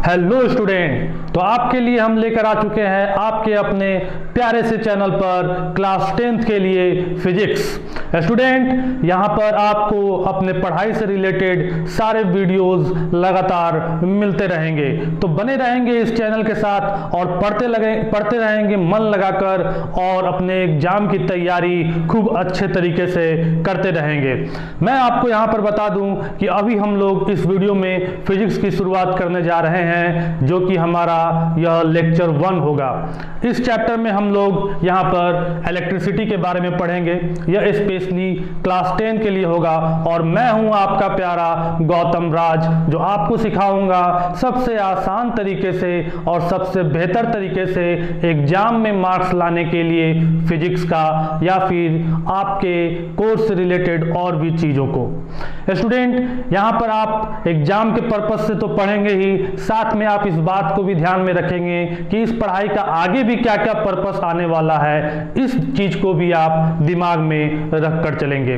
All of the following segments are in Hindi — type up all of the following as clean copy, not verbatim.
हेलो स्टूडेंट, तो आपके लिए हम लेकर आ चुके हैं आपके अपने प्यारे से चैनल पर क्लास 10th के लिए फिजिक्स। स्टूडेंट, यहाँ पर आपको अपने पढ़ाई से रिलेटेड सारे वीडियोस लगातार मिलते रहेंगे, तो बने रहेंगे इस चैनल के साथ और पढ़ते रहेंगे मन लगाकर और अपने एग्जाम की तैयारी खूब अच्छे तरीके से करते रहेंगे। मैं आपको यहाँ पर बता दूं कि अभी हम लोग इस वीडियो में फिजिक्स की शुरुआत करने जा रहे हैं, जो कि हमारा यह लेक्चर 1 होगा। इस चैप्टर में हम लोग यहाँ पर इलेक्ट्रिसिटी के बारे में पढ़ेंगे। यह स्पेशली क्लास 10 के लिए होगा और मैं हूँ आपका प्यारा गौतम राज, जो आपको सिखाऊंगा सबसे आसान तरीके से और सबसे बेहतर तरीके से एग्जाम में मार्क्स लाने के लिए फिजिक्स का या फिर आपके कोर्स से रिलेटेड और भी चीज़ों को। स्टूडेंट, यहाँ पर आप एग्जाम के पर्पज से तो पढ़ेंगे ही, साथ में आप इस बात को भी ध्यान में रखेंगे कि इस पढ़ाई का आगे भी क्या क्या पर्पस आने वाला है, इस चीज को भी आप दिमाग में रख कर चलेंगे।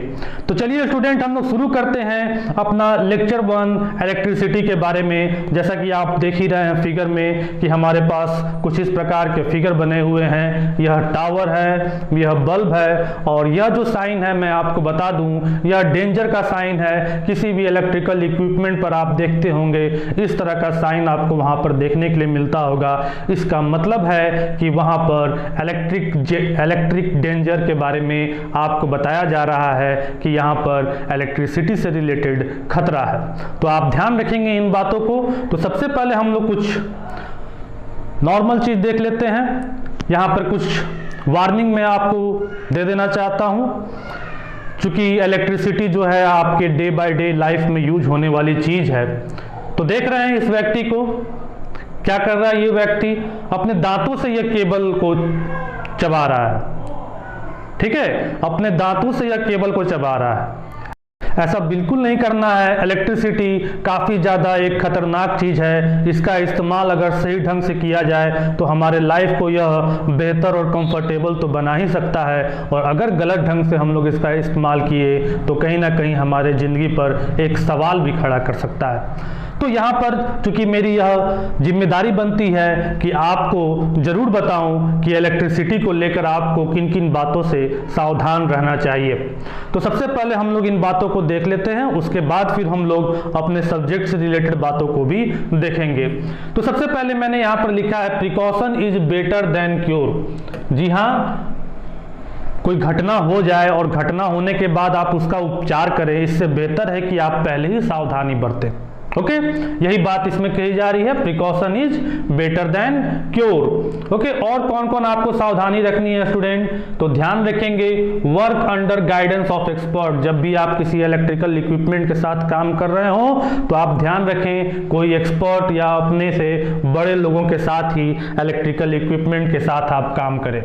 तो चलिए स्टूडेंट, हम लोग शुरू करते हैं अपना लेक्चर 1 इलेक्ट्रिसिटी के बारे में। जैसा कि आप देख ही रहे हैं फिगर में कि हमारे पास कुछ इस प्रकार के फिगर बने हुए हैं। यह टावर है, यह बल्ब है और यह जो साइन है मैं आपको बता दूं, यह डेंजर का साइन है। किसी भी इलेक्ट्रिकल इक्विपमेंट पर आप देखते होंगे इस तरह का साइन आपको वहां पर देखने के लिए मिलता होगा। इसका मतलब है कि वहां पर इलेक्ट्रिक डेंजर के बारे में आपको बताया जा रहा है कि यहां पर इलेक्ट्रिसिटी से रिलेटेड खतरा है। तो आप ध्यान रखेंगे इन बातों को। तो सबसे पहले हम लोग कुछ नॉर्मल चीज देख लेते हैं। यहां पर कुछ वार्निंग मैं आपको दे देना चाहता हूं, चूंकि इलेक्ट्रिसिटी जो है आपके डे बाय डे लाइफ में यूज होने वाली चीज है। तो देख रहे हैं इस व्यक्ति को, क्या कर रहा है ये व्यक्ति, अपने दांतों से यह केबल को चबा रहा है। ठीक है, अपने दांतों से यह केबल को चबा रहा है। ऐसा बिल्कुल नहीं करना है। इलेक्ट्रिसिटी काफ़ी ज़्यादा एक खतरनाक चीज़ है। इसका इस्तेमाल अगर सही ढंग से किया जाए तो हमारे लाइफ को यह बेहतर और कंफर्टेबल तो बना ही सकता है, और अगर गलत ढंग से हम लोग इसका इस्तेमाल किए तो कहीं ना कहीं हमारे ज़िंदगी पर एक सवाल भी खड़ा कर सकता है। तो यहाँ पर चूंकि मेरी यह जिम्मेदारी बनती है कि आपको जरूर बताऊं कि इलेक्ट्रिसिटी को लेकर आपको किन किन बातों से सावधान रहना चाहिए। तो सबसे पहले हम लोग इन बातों को देख लेते हैं, उसके बाद फिर हम लोग अपने सब्जेक्ट से रिलेटेड बातों को भी देखेंगे। तो सबसे पहले मैंने यहाँ पर लिखा है precaution is better than cure. जी हाँ, कोई घटना हो जाए और घटना होने के बाद आप उसका उपचार करें, इससे बेहतर है कि आप पहले ही सावधानी बरतें। ओके, यही बात इसमें कही जा रही है, precaution is better than cure. Okay, और कौन कौन आपको सावधानी रखनी है स्टूडेंट, तो ध्यान रखेंगे work under guidance of expert. जब भी आप किसी इलेक्ट्रिकल इक्विपमेंट के साथ काम कर रहे हो तो आप ध्यान रखें कोई एक्सपर्ट या अपने से बड़े लोगों के साथ ही इलेक्ट्रिकल इक्विपमेंट के साथ आप काम करें।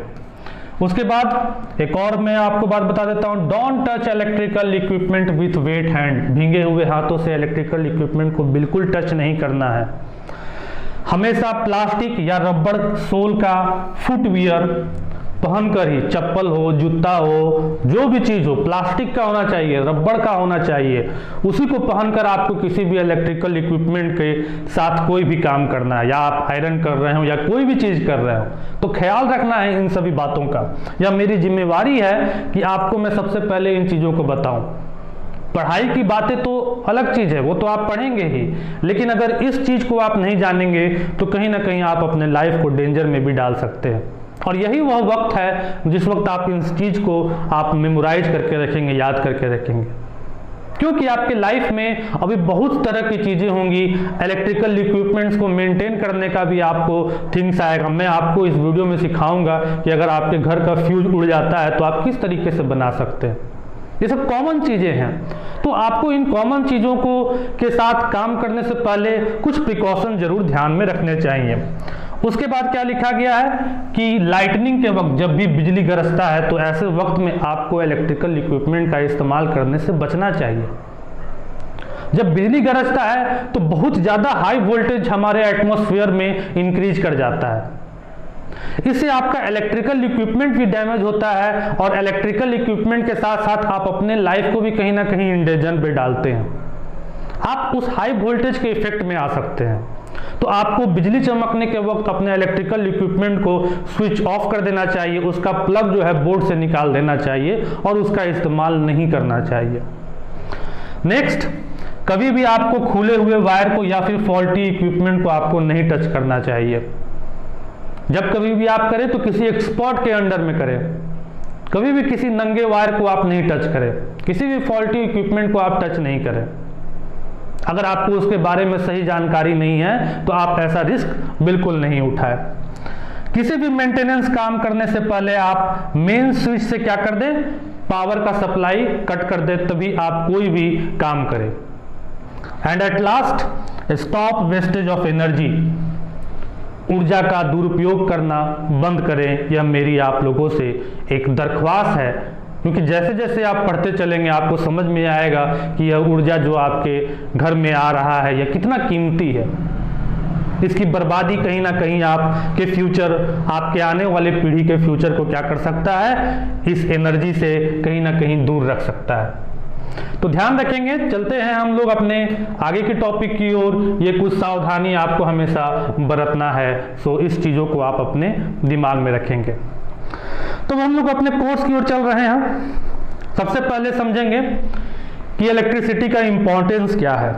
उसके बाद एक और मैं आपको बात बता देता हूं, don't touch electrical equipment with wet hand. भींगे हुए हाथों से इलेक्ट्रिकल इक्विपमेंट को बिल्कुल टच नहीं करना है। हमेशा प्लास्टिक या रबड़ सोल का फुटवियर पहनकर ही, चप्पल हो, जूता हो, जो भी चीज हो, प्लास्टिक का होना चाहिए, रबड़ का होना चाहिए, उसी को पहनकर आपको किसी भी इलेक्ट्रिकल इक्विपमेंट के साथ कोई भी काम करना है। या आप आयरन कर रहे हो या कोई भी चीज कर रहे हो तो ख्याल रखना है इन सभी बातों का। या मेरी जिम्मेवारी है कि आपको मैं सबसे पहले इन चीजों को बताऊं। पढ़ाई की बातें तो अलग चीज है, वो तो आप पढ़ेंगे ही, लेकिन अगर इस चीज को आप नहीं जानेंगे तो कहीं ना कहीं आप अपने लाइफ को डेंजर में भी डाल सकते हैं। और यही वह वक्त है जिस वक्त आप इस चीज को आप मेमोराइज करके रखेंगे, याद करके रखेंगे, क्योंकि आपके लाइफ में अभी बहुत तरह की चीजें होंगी। इलेक्ट्रिकल इक्विपमेंट्स को मेंटेन करने का भी आपको थिंग्स आएगा। मैं आपको इस वीडियो में सिखाऊंगा कि अगर आपके घर का फ्यूज उड़ जाता है तो आप किस तरीके से बना सकते हैं। ये सब कॉमन चीजें हैं, तो आपको इन कॉमन चीजों को के साथ काम करने से पहले कुछ प्रिकॉशन जरूर ध्यान में रखने चाहिए। उसके बाद क्या लिखा गया है कि लाइटनिंग के वक्त, जब भी बिजली गरजता है तो ऐसे वक्त में आपको इलेक्ट्रिकल इक्विपमेंट का इस्तेमाल करने से बचना चाहिए। जब बिजली गरजता है तो बहुत ज्यादा हाई वोल्टेज हमारे एटमॉस्फेयर में इंक्रीज कर जाता है। इससे आपका इलेक्ट्रिकल इक्विपमेंट भी डैमेज होता है और इलेक्ट्रिकल इक्विपमेंट के साथ साथ आप अपने लाइफ को भी कहीं ना कहीं इंडेंजर पे डालते हैं। आप उस हाई वोल्टेज के इफेक्ट में आ सकते हैं। तो आपको बिजली चमकने के वक्त अपने इलेक्ट्रिकल इक्विपमेंट को स्विच ऑफ कर देना चाहिए, उसका प्लग जो है बोर्ड से निकाल देना चाहिए और उसका इस्तेमाल नहीं करना चाहिए। नेक्स्ट, कभी भी आपको खुले हुए वायर को या फिर फॉल्टी इक्विपमेंट को आपको नहीं टच करना चाहिए। जब कभी भी आप करें तो किसी एक्सपर्ट के अंडर में करें। कभी भी किसी नंगे वायर को आप नहीं टच करें, किसी भी फॉल्टी इक्विपमेंट को आप टच नहीं करें। अगर आपको उसके बारे में सही जानकारी नहीं है तो आप ऐसा रिस्क बिल्कुल नहीं उठाएं। किसी भी मेंटेनेंस काम करने से पहले आप मेन स्विच से क्या कर दें, पावर का सप्लाई कट कर दें, तभी आप कोई भी काम करें। And at last, stop wastage of energy. ऊर्जा का दुरुपयोग करना बंद करें। यह मेरी आप लोगों से एक दरख्वास्त है, क्योंकि जैसे जैसे आप पढ़ते चलेंगे आपको समझ में आएगा कि यह ऊर्जा जो आपके घर में आ रहा है यह कितना कीमती है। इसकी बर्बादी कहीं ना कहीं आपके फ्यूचर, आपके आने वाले पीढ़ी के फ्यूचर को क्या कर सकता है, इस एनर्जी से कहीं ना कहीं दूर रख सकता है। तो ध्यान रखेंगे। चलते हैं हम लोग अपने आगे के टॉपिक की ओर। ये कुछ सावधानी आपको हमेशा बरतना है, सो इस चीज़ों को आप अपने दिमाग में रखेंगे। तो हम लोग अपने कोर्स की ओर चल रहे हैं। सबसे पहले समझेंगे कि इलेक्ट्रिसिटी का इंपॉर्टेंस क्या है।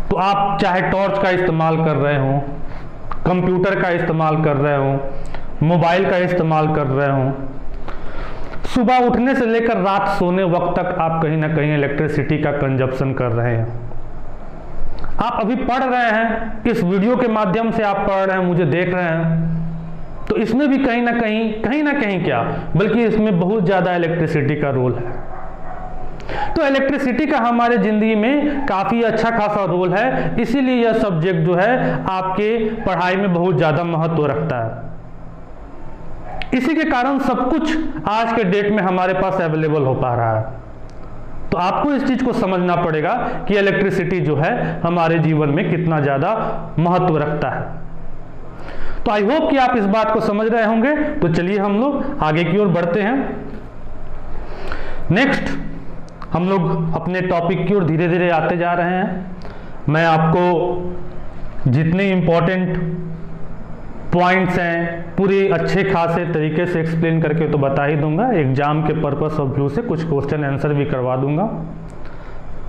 तो आप चाहे टॉर्च का इस्तेमाल कर रहे हो, कंप्यूटर का इस्तेमाल कर रहे हो, मोबाइल का इस्तेमाल कर रहे हो, सुबह उठने से लेकर रात सोने वक्त तक आप कहीं ना कहीं इलेक्ट्रिसिटी का कंजप्शन कर रहे हैं। आप अभी पढ़ रहे हैं, इस वीडियो के माध्यम से आप पढ़ रहे हैं, मुझे देख रहे हैं, तो इसमें भी कहीं ना कहीं क्या, बल्कि इसमें बहुत ज़्यादा इलेक्ट्रिसिटी का रोल है। तो इलेक्ट्रिसिटी का हमारे ज़िंदगी में काफ़ी अच्छा खासा रोल है, इसीलिए यह सब्जेक्ट जो है आपके पढ़ाई में बहुत ज़्यादा महत्व रखता है। इसी के कारण सब कुछ आज के डेट में हमारे पास अवेलेबल हो पा रहा है। तो आपको इस चीज को समझना पड़ेगा कि इलेक्ट्रिसिटी जो है हमारे जीवन में कितना ज्यादा महत्व रखता है। तो आई होप कि आप इस बात को समझ रहे होंगे। तो चलिए हम लोग आगे की ओर बढ़ते हैं। नेक्स्ट, हम लोग अपने टॉपिक की ओर धीरे धीरे आते जा रहे हैं। मैं आपको जितने इंपॉर्टेंट पॉइंट्स हैं पूरे अच्छे खासे तरीके से एक्सप्लेन करके तो बता ही दूंगा। एग्जाम के पर्पस ऑफ व्यू से कुछ क्वेश्चन आंसर भी करवा दूंगा।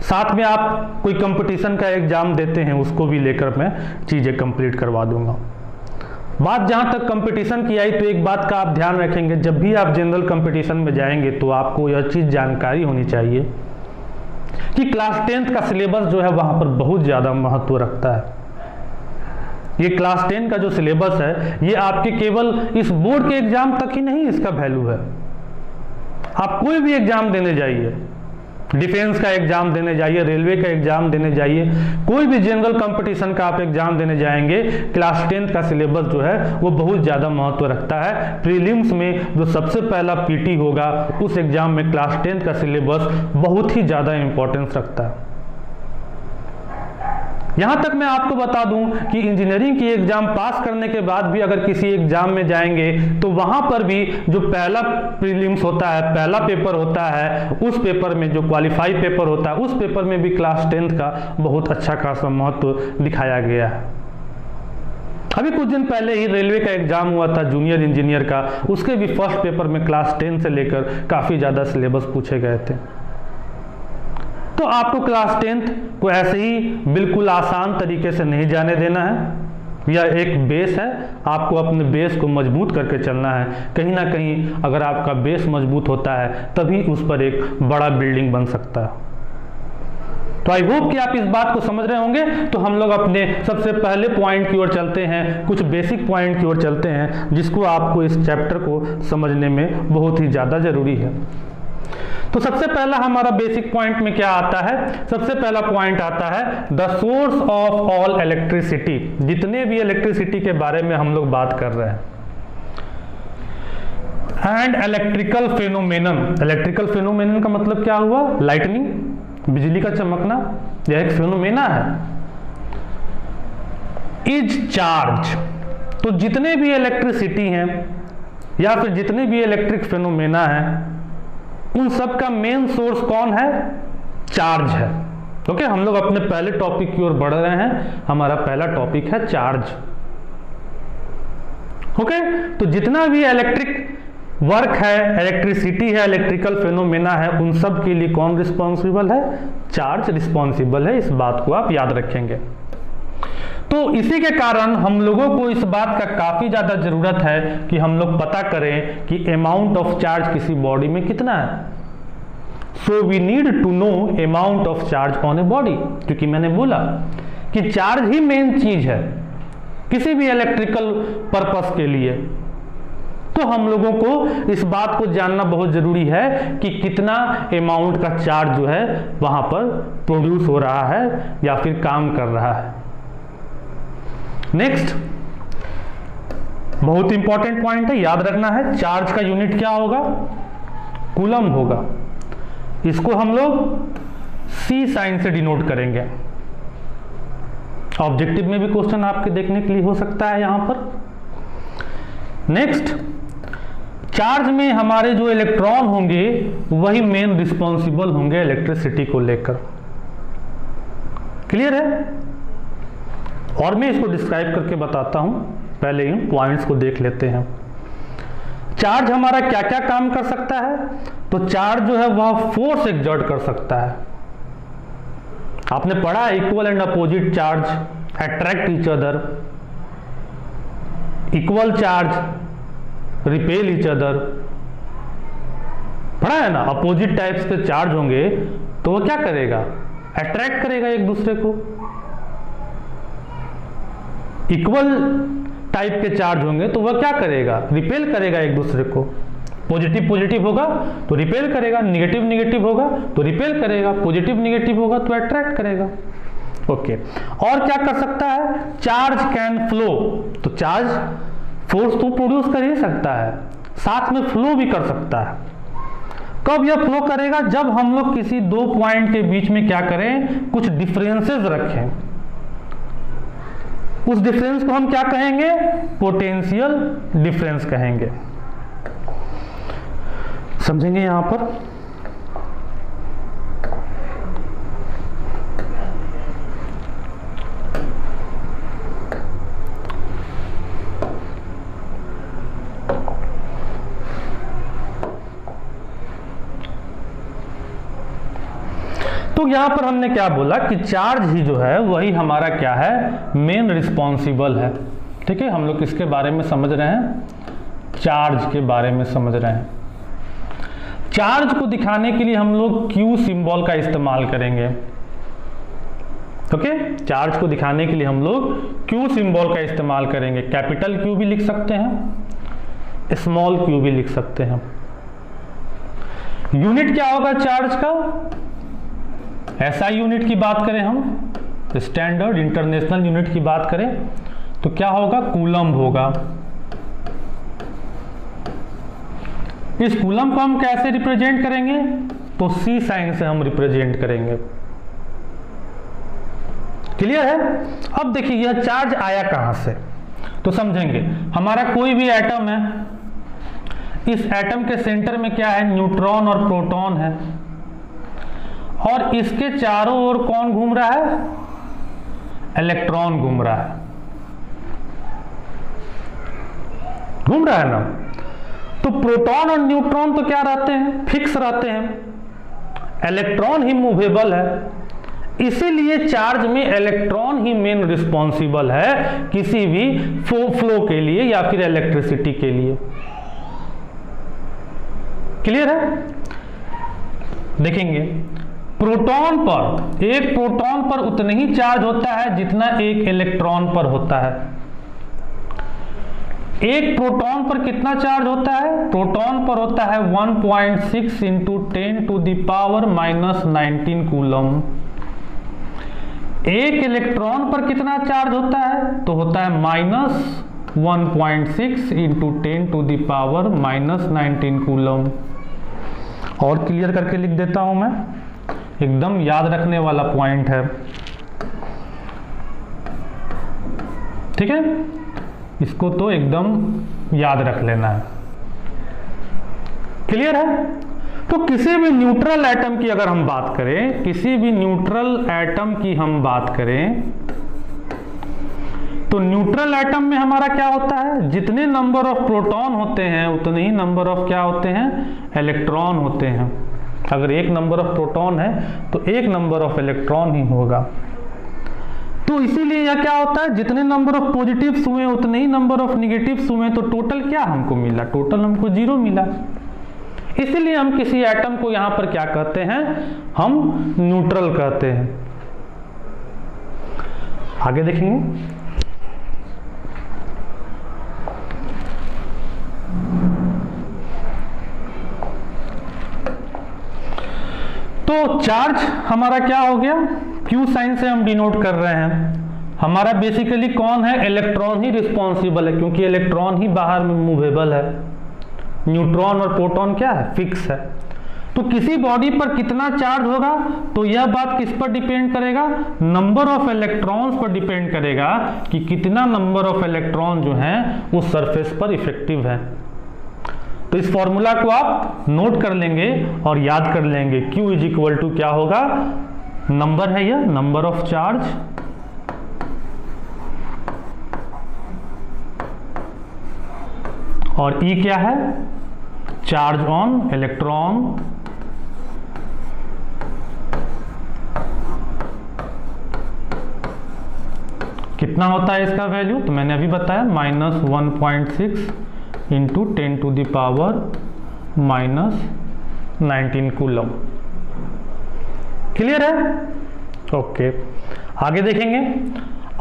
साथ में आप कोई कंपटीशन का एग्जाम देते हैं उसको भी लेकर मैं चीज़ें कंप्लीट करवा दूंगा। बात जहाँ तक कंपटीशन की आई तो एक बात का आप ध्यान रखेंगे, जब भी आप जनरल कंपटीशन में जाएंगे तो आपको यह चीज़ जानकारी होनी चाहिए कि क्लास 10th का सिलेबस जो है वहाँ पर बहुत ज़्यादा महत्व रखता है। ये क्लास 10 का जो सिलेबस है ये आपके केवल इस बोर्ड के एग्जाम तक ही नहीं इसका वैल्यू है। आप कोई भी एग्जाम देने जाइए, डिफेंस का एग्जाम देने जाइए, रेलवे का एग्जाम देने जाइए, कोई भी जनरल कंपटीशन का आप एग्जाम देने जाएंगे, क्लास 10 का सिलेबस जो है वो बहुत ज़्यादा महत्व रखता है। प्रीलिम्स में जो सबसे पहला पीटी होगा उस एग्जाम में क्लास 10 का सिलेबस बहुत ही ज़्यादा इंपॉर्टेंस रखता है। यहाँ तक मैं आपको बता दूं कि इंजीनियरिंग की एग्जाम पास करने के बाद भी अगर किसी एग्जाम में जाएंगे तो वहाँ पर भी जो पहला प्रीलिम्स होता है, पहला पेपर होता है, उस पेपर में जो क्वालिफाई पेपर होता है उस पेपर में भी क्लास 10 का बहुत अच्छा खासा महत्व दिखाया गया है। अभी कुछ दिन पहले ही रेलवे का एग्जाम हुआ था जूनियर इंजीनियर का, उसके भी फर्स्ट पेपर में क्लास 10 से लेकर काफ़ी ज़्यादा सिलेबस पूछे गए थे। तो आपको क्लास 10th को ऐसे ही बिल्कुल आसान तरीके से नहीं जाने देना है। यह एक बेस है, आपको अपने बेस को मजबूत करके चलना है। कहीं ना कहीं अगर आपका बेस मजबूत होता है तभी उस पर एक बड़ा बिल्डिंग बन सकता है। तो आई होप कि आप इस बात को समझ रहे होंगे। तो हम लोग अपने सबसे पहले पॉइंट की ओर चलते हैं, कुछ बेसिक पॉइंट की ओर चलते हैं जिसको आपको इस चैप्टर को समझने में बहुत ही ज़्यादा ज़रूरी है। तो सबसे पहला हमारा बेसिक पॉइंट में क्या आता है, सबसे पहला पॉइंट आता है the source of all electricity. जितने भी इलेक्ट्रिसिटी के बारे में हम लोग बात कर रहे हैं, and electrical phenomenon. Electrical phenomenon का मतलब क्या हुआ, लाइटनिंग, बिजली का चमकना, यह एक फेनोमेना है। Is charge. तो जितने भी इलेक्ट्रिसिटी हैं या फिर जितने भी इलेक्ट्रिक फेनोमेना हैं उन सब का मेन सोर्स कौन है, चार्ज है। ओके, हम लोग अपने पहले टॉपिक की ओर बढ़ रहे हैं। हमारा पहला टॉपिक है चार्ज। ओके, तो जितना भी इलेक्ट्रिक वर्क है, इलेक्ट्रिसिटी है, इलेक्ट्रिकल फेनोमेना है, उन सब के लिए कौन रिस्पॉन्सिबल है? चार्ज रिस्पॉन्सिबल है। इस बात को आप याद रखेंगे। तो इसी के कारण हम लोगों को इस बात का काफी ज्यादा जरूरत है कि हम लोग पता करें कि अमाउंट ऑफ चार्ज किसी बॉडी में कितना है। So we need to know amount of charge on a body, क्योंकि मैंने बोला कि चार्ज ही मेन चीज है किसी भी इलेक्ट्रिकल पर्पस के लिए। तो हम लोगों को इस बात को जानना बहुत जरूरी है कि कितना अमाउंट का चार्ज जो है वहां पर प्रोड्यूस हो रहा है या फिर काम कर रहा है। नेक्स्ट, बहुत इंपॉर्टेंट पॉइंट है, याद रखना है। चार्ज का यूनिट क्या होगा? कूलम होगा। इसको हम लोग C साइन से डिनोट करेंगे। ऑब्जेक्टिव में भी क्वेश्चन आपके देखने के लिए हो सकता है यहां पर। नेक्स्ट, चार्ज में हमारे जो इलेक्ट्रॉन होंगे वही मेन रिस्पॉन्सिबल होंगे इलेक्ट्रिसिटी को लेकर। क्लियर है? और मैं इसको डिस्क्राइब करके बताता हूं, पहले इन पॉइंट्स को देख लेते हैं। चार्ज हमारा क्या क्या काम कर सकता है? तो चार्ज जो है वह फोर्स एक्सर्ट कर सकता है। आपने पढ़ा है equal and opposite charge attract each other, equal charge repel each other. पढ़ा है ना? अपोजिट टाइप्स के चार्ज होंगे तो वो क्या करेगा? अट्रैक्ट करेगा एक दूसरे को। इक्वल टाइप के चार्ज होंगे तो वह क्या करेगा? रिपेल करेगा एक दूसरे को। पॉजिटिव पॉजिटिव होगा तो रिपेल करेगा, निगेटिव निगेटिव होगा तो रिपेल करेगा, पॉजिटिव निगेटिव होगा तो अट्रैक्ट करेगा। ओके, और क्या कर सकता है? Charge can flow. तो चार्ज फोर्स तो प्रोड्यूस कर ही सकता है, साथ में फ्लो भी कर सकता है। कब यह फ्लो करेगा? जब हम लोग किसी दो पॉइंट के बीच में क्या करें? कुछ डिफरेंसेस रखें। उस डिफरेंस को हम क्या कहेंगे? पोटेंशियल डिफरेंस कहेंगे। समझेंगे यहां पर? तो यहां पर हमने क्या बोला कि चार्ज ही जो है वही हमारा क्या है? मेन रिस्पॉन्सिबल है। ठीक है, हम लोग किसके बारे में समझ रहे हैं? चार्ज के बारे में समझ रहे हैं। चार्ज को दिखाने के लिए हम लोग Q सिंबल का इस्तेमाल करेंगे। ओके, चार्ज को दिखाने के लिए हम लोग Q सिंबल का इस्तेमाल करेंगे। कैपिटल Q भी लिख सकते हैं, स्मॉल q भी लिख सकते हैं। यूनिट क्या होगा चार्ज का? SI यूनिट की बात करें हम, स्टैंडर्ड इंटरनेशनल यूनिट की बात करें तो क्या होगा? कूलम होगा। इस कूलम को हम कैसे रिप्रेजेंट करेंगे? तो C साइन से हम रिप्रेजेंट करेंगे। क्लियर है? अब देखिए यह चार्ज आया कहां से, तो समझेंगे। हमारा कोई भी एटम है, इस एटम के सेंटर में क्या है? न्यूट्रॉन और प्रोटॉन है, और इसके चारों ओर कौन घूम रहा है? इलेक्ट्रॉन घूम रहा है। घूम रहा है ना? तो प्रोटॉन और न्यूट्रॉन तो क्या रहते हैं? फिक्स रहते हैं। इलेक्ट्रॉन ही मूवेबल है, इसीलिए चार्ज में इलेक्ट्रॉन ही मेन रिस्पॉन्सिबल है किसी भी फ्लो के लिए या फिर इलेक्ट्रिसिटी के लिए। क्लियर है? देखेंगे प्रोटॉन पर, एक प्रोटॉन पर उतना ही चार्ज होता है जितना एक इलेक्ट्रॉन पर होता है। एक प्रोटॉन पर कितना चार्ज होता है? प्रोटॉन पर होता है 1.6 into 10 to the power -19 coulomb. एक इलेक्ट्रॉन पर कितना चार्ज होता है? तो होता है -1.6 into 10 to the power -19 coulomb. और क्लियर करके लिख देता हूं मैं, एकदम याद रखने वाला पॉइंट है। ठीक है, इसको तो एकदम याद रख लेना है। क्लियर है? तो किसी भी न्यूट्रल एटम की अगर हम बात करें, किसी भी न्यूट्रल एटम की हम बात करें, तो न्यूट्रल एटम में हमारा क्या होता है, जितने नंबर ऑफ प्रोटॉन होते हैं उतने ही नंबर ऑफ क्या होते हैं, इलेक्ट्रॉन होते हैं। अगर एक नंबर ऑफ प्रोटॉन है तो एक नंबर ऑफ इलेक्ट्रॉन ही होगा। तो इसीलिए यह क्या होता है, जितने नंबर ऑफ पॉजिटिव्स हुए उतने ही नंबर ऑफ निगेटिव्स हुए, तो टोटल क्या हमको मिला, टोटल हमको 0 मिला। इसीलिए हम किसी एटम को यहां पर क्या कहते हैं, हम न्यूट्रल कहते हैं। आगे देखेंगे। तो चार्ज हमारा क्या हो गया, क्यू साइन से हम डिनोट कर रहे हैं। हमारा बेसिकली कौन है, इलेक्ट्रॉन ही रिस्पॉन्सिबल है, क्योंकि इलेक्ट्रॉन ही बाहर में मूवेबल है। न्यूट्रॉन और प्रोटॉन क्या है, फिक्स है। तो किसी बॉडी पर कितना चार्ज होगा, तो यह बात किस पर डिपेंड करेगा, नंबर ऑफ इलेक्ट्रॉन्स पर डिपेंड करेगा कि कितना नंबर ऑफ इलेक्ट्रॉन जो है उस सरफेस पर इफेक्टिव है। तो इस फॉर्मूला को आप नोट कर लेंगे और याद कर लेंगे। Q इज इक्वल टू क्या होगा, नंबर है यह, नंबर ऑफ चार्ज और E क्या है, चार्ज ऑन इलेक्ट्रॉन कितना होता है इसका वैल्यू, तो मैंने अभी बताया -1.6 इंटू 10⁻⁻19 कूलम। क्लियर है, ओके। आगे देखेंगे।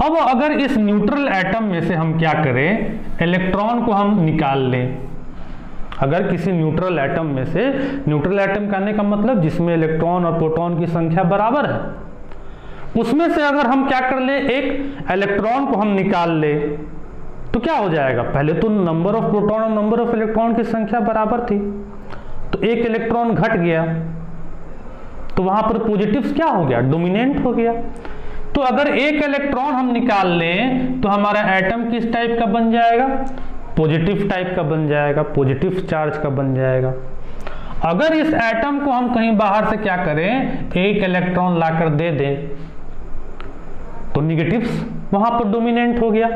अब अगर इस न्यूट्रल एटम में से हम क्या करें, इलेक्ट्रॉन को हम निकाल लें। अगर किसी न्यूट्रल एटम में से, न्यूट्रल एटम कहने का मतलब जिसमें इलेक्ट्रॉन और प्रोटॉन की संख्या बराबर है, उसमें से अगर हम क्या कर ले, एक इलेक्ट्रॉन को हम निकाल ले, तो क्या हो जाएगा, पहले तो नंबर ऑफ प्रोटॉन और नंबर ऑफ इलेक्ट्रॉन की संख्या बराबर थी, तो एक इलेक्ट्रॉन घट गया, तो वहां पर पॉजिटिव्स क्या हो गया, डोमिनेंट हो गया। तो अगर एक इलेक्ट्रॉन हम निकाल लें तो हमारा एटम किस टाइप का बन जाएगा, पॉजिटिव टाइप का बन जाएगा, पॉजिटिव चार्ज का बन जाएगा। अगर इस एटम को हम कहीं बाहर से क्या करें, एक इलेक्ट्रॉन लाकर दे दें, तो निगेटिव्स वहां पर डोमिनेंट हो गया,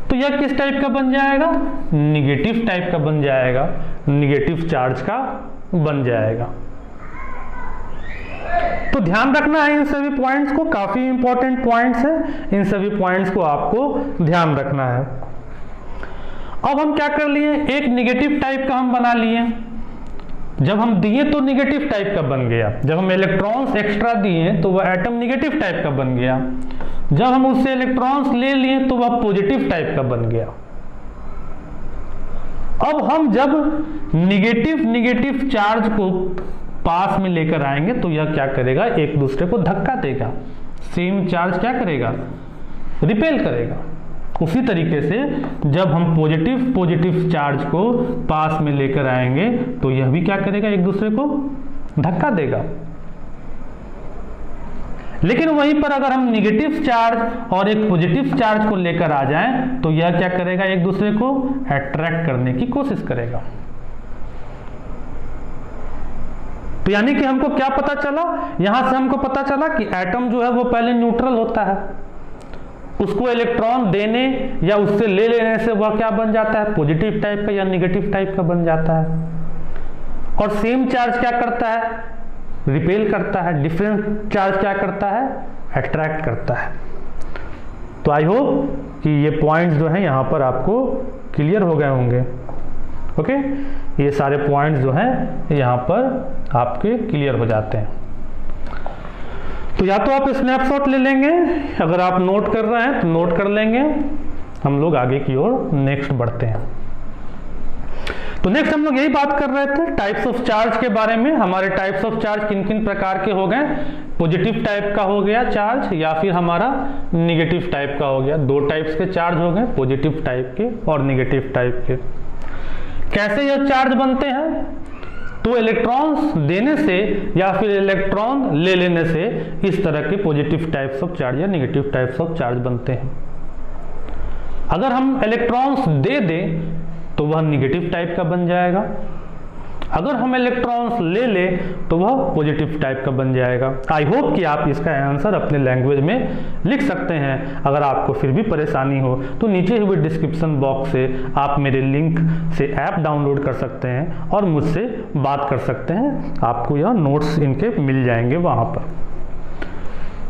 तो यह किस टाइप का बन जाएगा, निगेटिव टाइप का बन जाएगा, निगेटिव चार्ज का बन जाएगा। तो ध्यान रखना है इन सभी पॉइंट्स को, काफी इंपॉर्टेंट पॉइंट्स है, इन सभी पॉइंट्स को आपको ध्यान रखना है। अब हम क्या कर लिए, एक निगेटिव टाइप का हम बना लिए। जब हम दिए तो निगेटिव टाइप का बन गया, जब हम इलेक्ट्रॉन्स एक्स्ट्रा दिए तो वह एटम निगेटिव टाइप का बन गया, जब हम उससे इलेक्ट्रॉन्स ले लिए तो वह पॉजिटिव टाइप का बन गया। अब हम जब निगेटिव चार्ज को पास में लेकर आएंगे तो यह क्या करेगा, एक दूसरे को धक्का देगा, सेम चार्ज क्या करेगा, रिपेल करेगा। उसी तरीके से जब हम पॉजिटिव चार्ज को पास में लेकर आएंगे तो यह भी क्या करेगा, एक दूसरे को धक्का देगा। लेकिन वहीं पर अगर हम निगेटिव चार्ज और एक पॉजिटिव चार्ज को लेकर आ जाएं तो यह क्या करेगा, एक दूसरे को अट्रैक्ट करने की कोशिश करेगा। तो यानी कि हमको क्या पता चला, यहां से हमको पता चला कि एटम जो है वो पहले न्यूट्रल होता है, उसको इलेक्ट्रॉन देने या उससे ले लेने से वह क्या बन जाता है, पॉजिटिव टाइप का या निगेटिव टाइप का बन जाता है। और सेम चार्ज क्या करता है, रिपेल करता है, डिफरेंट चार्ज क्या करता है, अट्रैक्ट करता है। तो आई होप कि ये पॉइंट्स जो हैं यहाँ पर आपको क्लियर हो गए होंगे। ओके, ये सारे पॉइंट्स जो हैं यहाँ पर आपके क्लियर हो जाते हैं। तो या तो आप स्नैपशॉट ले लेंगे, अगर आप नोट कर रहे हैं तो नोट कर लेंगे। हम लोग आगे की ओर नेक्स्ट बढ़ते हैं। तो नेक्स्ट हम लोग यही बात कर रहे थे टाइप्स ऑफ चार्ज के बारे में। हमारे टाइप्स ऑफ चार्ज किन किन प्रकार के हो गए, पॉजिटिव टाइप का हो गया चार्ज या फिर हमारा निगेटिव टाइप का हो गया। दो टाइप्स के चार्ज हो गए, पॉजिटिव टाइप के और निगेटिव टाइप के। कैसे यह चार्ज बनते हैं, तो इलेक्ट्रॉन्स देने से या फिर इलेक्ट्रॉन ले लेने से इस तरह के पॉजिटिव टाइप्स ऑफ चार्ज या निगेटिव टाइप्स ऑफ चार्ज बनते हैं। अगर हम इलेक्ट्रॉन्स दे दें तो वह निगेटिव टाइप का बन जाएगा, अगर हम इलेक्ट्रॉन्स ले ले तो वह पॉजिटिव टाइप का बन जाएगा। आई होप कि आप इसका आंसर अपने लैंग्वेज में लिख सकते हैं। अगर आपको फिर भी परेशानी हो तो नीचे हुए डिस्क्रिप्शन बॉक्स से आप मेरे लिंक से ऐप डाउनलोड कर सकते हैं और मुझसे बात कर सकते हैं। आपको यह नोट्स इनके मिल जाएंगे वहाँ पर।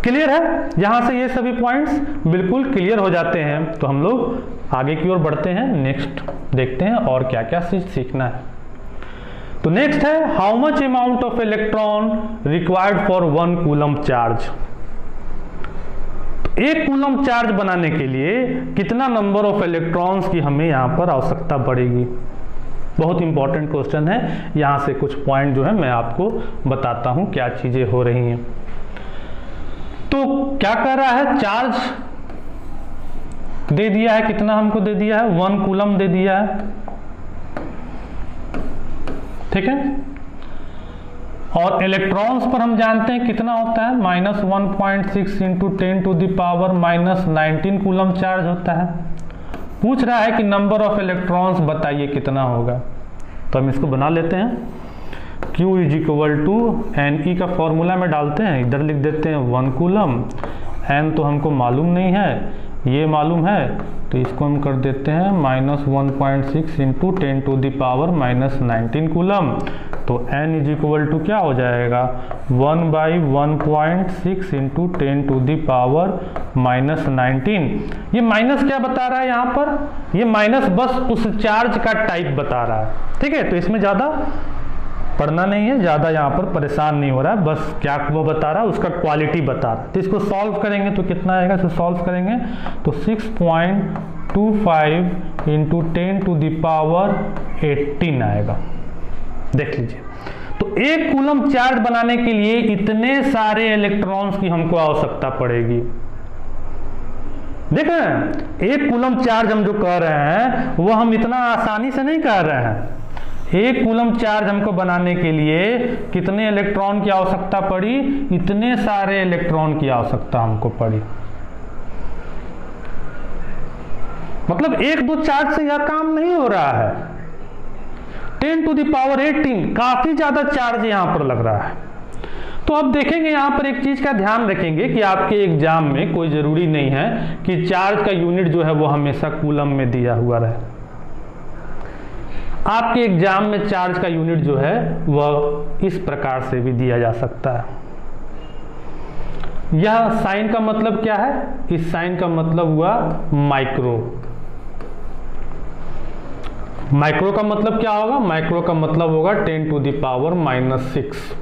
क्लियर है? यहाँ से ये सभी पॉइंट्स बिल्कुल क्लियर हो जाते हैं। तो हम लोग आगे की ओर बढ़ते हैं, नेक्स्ट देखते हैं और क्या क्या चीज सीखना है। तो नेक्स्ट है how much amount of electron required for 1 coulomb charge. 1 coulomb charge बनाने के लिए कितना नंबर ऑफ इलेक्ट्रॉन्स की हमें यहाँ पर आवश्यकता पड़ेगी। बहुत इंपॉर्टेंट क्वेश्चन है। यहाँ से कुछ पॉइंट जो है मैं आपको बताता हूँ क्या चीजें हो रही हैं। तो क्या कह रहा है, चार्ज दे दिया है, कितना हमको दे दिया है, 1 कूलम दे दिया है, ठीक है। और इलेक्ट्रॉन्स पर हम जानते हैं कितना होता है, -1.6 into 10 to the power -19 coulomb charge होता है। पूछ रहा है कि नंबर ऑफ इलेक्ट्रॉन्स बताइए कितना होगा। तो हम इसको बना लेते हैं। Q = Ne का फॉर्मूला में डालते हैं, इधर लिख देते हैं 1 कूलम। N तो हमको मालूम नहीं है, ये मालूम है, तो इसको हम कर देते हैं -1.6 into 10 to the power -19 coulomb. तो N = क्या हो जाएगा, 1/1.6 इंटू 10 टू द पावर -19। ये माइनस क्या बता रहा है यहाँ पर, ये माइनस बस उस चार्ज का टाइप बता रहा है, ठीक है। तो इसमें ज़्यादा पढ़ना नहीं है, ज़्यादा यहाँ पर परेशान नहीं हो रहा है, बस क्या वो बता रहा है उसका क्वालिटी बता रहा है। तो इसको सॉल्व करेंगे तो कितना आएगा, इसको सॉल्व करेंगे तो 6.25 इंटू 10 टू द पावर 18 आएगा। देख लीजिए, तो 1 कूलम चार्ज बनाने के लिए इतने सारे इलेक्ट्रॉन्स की हमको आवश्यकता पड़ेगी। देखें, 1 कूलम चार्ज हम जो कह रहे हैं वो हम इतना आसानी से नहीं कह रहे हैं। 1 कूलम चार्ज हमको बनाने के लिए कितने इलेक्ट्रॉन की आवश्यकता पड़ी, इतने सारे इलेक्ट्रॉन की आवश्यकता हमको पड़ी। मतलब 1-2 चार्ज से यह काम नहीं हो रहा है। 10 टू द पावर 18 काफी ज्यादा चार्ज यहां पर लग रहा है। तो अब देखेंगे यहां पर एक चीज का ध्यान रखेंगे कि आपके एग्जाम में कोई जरूरी नहीं है कि चार्ज का यूनिट जो है वो हमेशा कूलम में दिया हुआ रहे। आपके एग्जाम में चार्ज का यूनिट जो है वह इस प्रकार से भी दिया जा सकता है। यह साइन का मतलब क्या है, इस साइन का मतलब हुआ माइक्रो। माइक्रो का मतलब क्या होगा, माइक्रो का मतलब होगा 10 टू द पावर -6।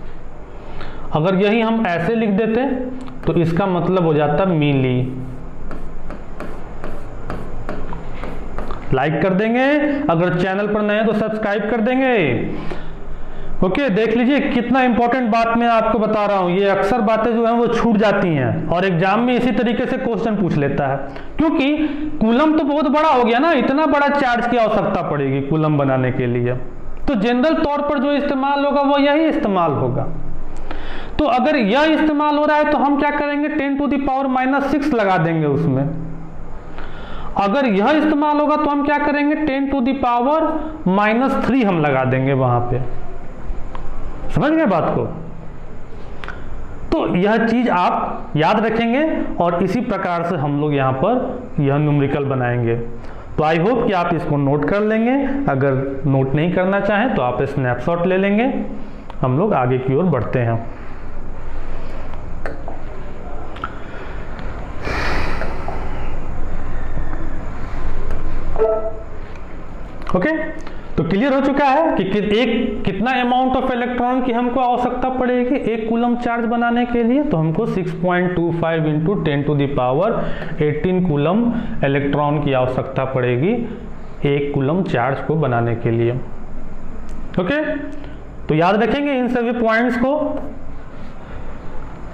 अगर यही हम ऐसे लिख देते तो इसका मतलब हो जाता मिली। लाइक कर देंगे, अगर चैनल पर नए हैं तो सब्सक्राइब कर देंगे। ओके, देख लीजिए कितना इंपॉर्टेंट बात मैं आपको बता रहा हूं। ये अक्सर बातें जो हैं वो छूट जाती हैं और एग्जाम में इसी तरीके से क्वेश्चन पूछ लेता है, क्योंकि कूलम तो बहुत बड़ा हो गया ना, इतना बड़ा चार्ज की आवश्यकता पड़ेगी कूलम बनाने के लिए। तो जनरल तौर पर जो इस्तेमाल होगा वो यही इस्तेमाल होगा। तो अगर यह इस्तेमाल हो रहा है तो हम क्या करेंगे, 10 टू द पावर -6 लगा देंगे उसमें। अगर यह इस्तेमाल होगा तो हम क्या करेंगे, 10 टू द पावर -3 हम लगा देंगे वहां पे। समझ गए बात को? तो यह चीज आप याद रखेंगे और इसी प्रकार से हम लोग यहाँ पर यह न्यूमेरिकल बनाएंगे। तो आई होप कि आप इसको नोट कर लेंगे। अगर नोट नहीं करना चाहें तो आप स्नैपशॉट ले लेंगे। हम लोग आगे की ओर बढ़ते हैं। ओके, तो क्लियर हो चुका है कि कितना अमाउंट ऑफ इलेक्ट्रॉन की हमको आवश्यकता पड़ेगी 1 कूलम चार्ज बनाने के लिए। तो हमको 6.25 into 10 to the power 18 coulomb electron की आवश्यकता पड़ेगी 1 कूलम चार्ज को बनाने के लिए। ओके, तो याद रखेंगे इन सभी पॉइंट्स को।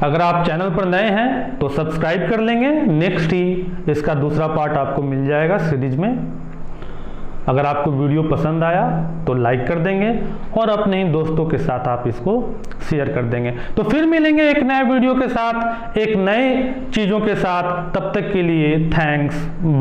अगर आप चैनल पर नए हैं तो सब्सक्राइब कर लेंगे। नेक्स्ट ही इसका दूसरा पार्ट आपको मिल जाएगा सीरीज में। अगर आपको वीडियो पसंद आया तो लाइक कर देंगे और अपने ही दोस्तों के साथ आप इसको शेयर कर देंगे। तो फिर मिलेंगे एक नए वीडियो के साथ, एक नए चीज़ों के साथ। तब तक के लिए थैंक्स, बाय।